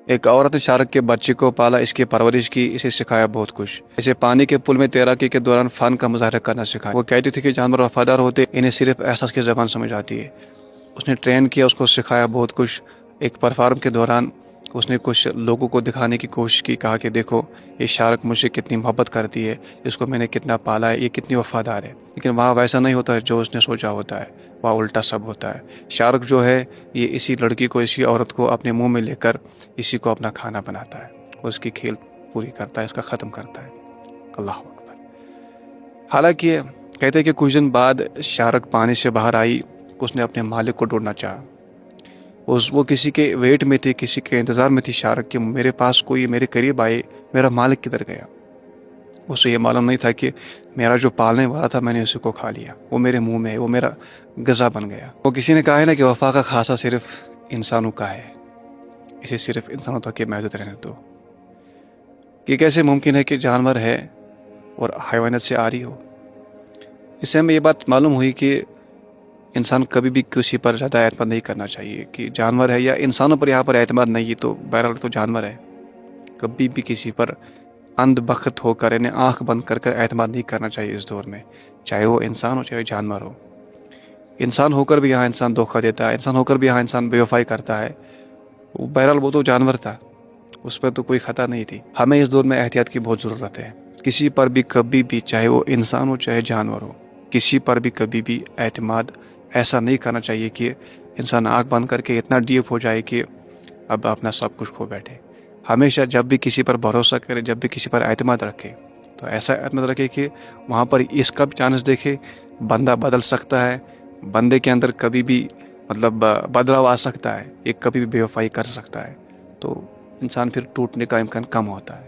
ایک عورت نے شارک کے بچے کو پالا، اس کی پرورش کی، اسے سکھایا بہت کچھ. اسے پانی کے پل میں تیراکی کے دوران فن کا مظاہرہ کرنا سکھایا. وہ کہتی تھی کہ جانور وفادار ہوتے، انہیں صرف احساس کی زبان سمجھ آتی ہے. اس نے ٹرین کیا، اس کو سکھایا بہت کچھ. ایک پرفارم کے دوران اس نے کچھ لوگوں کو دکھانے کی کوشش کی، کہا کہ دیکھو یہ شارک مجھ سے کتنی محبت کرتی ہے، اس کو میں نے کتنا پالا ہے، یہ کتنی وفادار ہے. لیکن وہاں ویسا نہیں ہوتا ہے جو اس نے سوچا ہوتا ہے، وہاں الٹا سب ہوتا ہے. شارک جو ہے یہ اسی لڑکی کو، اسی عورت کو اپنے منہ میں لے کر اسی کو اپنا کھانا بناتا ہے اور اس کی کھیل پوری کرتا ہے، اس کا ختم کرتا ہے. اللہ اکبر. حالانکہ کہتے ہیں کہ کچھ دن بعد شارک پانی سے باہر آئی، اس نے اپنے مالک کو ڈھونڈنا چاہا. وہ کسی کے ویٹ میں تھی، کسی کے انتظار میں تھی شارک کہ میرے پاس کوئی میرے قریب آئے، میرا مالک کدھر گیا. اسے یہ معلوم نہیں تھا کہ میرا جو پالنے والا تھا میں نے اسی کو کھا لیا، وہ میرے منہ میں ہے، وہ میرا غذا بن گیا. وہ کسی نے کہا ہے نا کہ وفا کا خاصہ صرف انسانوں کا ہے، اسے صرف انسانوں تک کی محدود رہنے دو. یہ کیسے ممکن ہے کہ جانور ہے اور حیوانات سے آری ہو؟ اس سے ہمیں یہ بات معلوم ہوئی کہ انسان کبھی بھی کسی پر زیادہ اعتماد نہیں کرنا چاہیے. کہ جانور ہے یا انسانوں پر یہاں پر اعتماد نہیں ہے تو بہرحال تو جانور ہے. کبھی بھی کسی پر اندھ بخت ہو کر، یعنی آنکھ بند کر کر اعتماد نہیں کرنا چاہیے اس دور میں، چاہے وہ انسان ہو چاہے جانور ہو. انسان ہو کر بھی یہاں انسان دھوکہ دیتا ہے، انسان ہو کر بھی یہاں انسان بے وفائی کرتا ہے. بہرحال وہ تو جانور تھا، اس پر تو کوئی خطا نہیں تھی. ہمیں اس دور میں احتیاط کی بہت ضرورت ہے. کسی پر بھی کبھی بھی، چاہے وہ انسان ہو چاہے جانور ہو، کسی پر بھی کبھی بھی اعتماد ایسا نہیں کرنا چاہیے کہ انسان آنکھ بند کر کے اتنا ڈیپ ہو جائے کہ اب اپنا سب کچھ کھو بیٹھے. ہمیشہ جب بھی کسی پر بھروسہ کرے، جب بھی کسی پر اعتماد رکھے، تو ایسا اعتماد رکھے کہ وہاں پر اس کا بھی چانس دیکھے. بندہ بدل سکتا ہے، بندے کے اندر کبھی بھی بدلاؤ آ سکتا ہے، ایک کبھی بھی بے وفائی کر سکتا ہے. تو انسان پھر ٹوٹنے کا امکان کم ہوتا ہے.